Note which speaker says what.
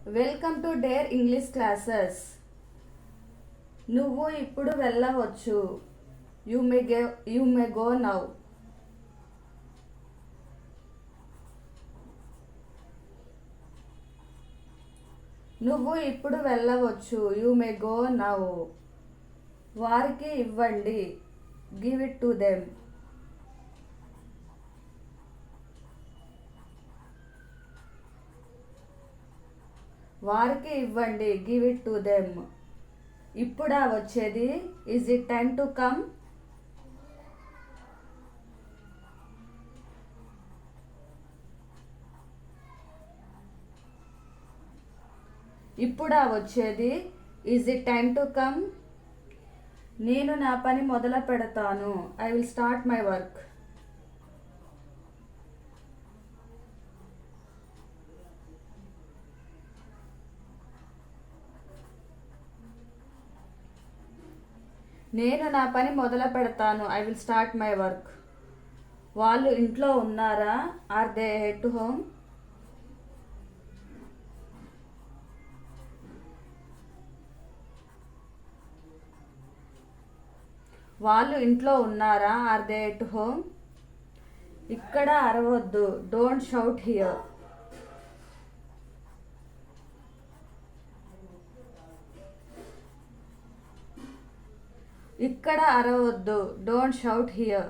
Speaker 1: Welcome to dare English classes. నువ్వు ఇప్పుడు వెళ్ళవచ్చు. You may go now. నువ్వు ఇప్పుడు వెళ్ళవచ్చు. You may go now. వారికి ఇవ్వండి. Give it to them. వారికి ఇవ్వండి. Give it to them. ఇప్పుడా వచ్చేది? Is it time to come? ఇప్పుడా వచ్చేది? Is it time to come? నేను నా పని మొదలు పెడతాను. I will start my work. నేను నా పని మొదలు పెడతాను. I will start my work. వాళ్ళు ఇంట్లో ఉన్నారా? Are they at home? వాళ్ళు ఇంట్లో ఉన్నారా? Are they at home? ఇక్కడ అరవద్దు. Don't shout here. ఇక్కడ అరవద్దు. Don't shout here.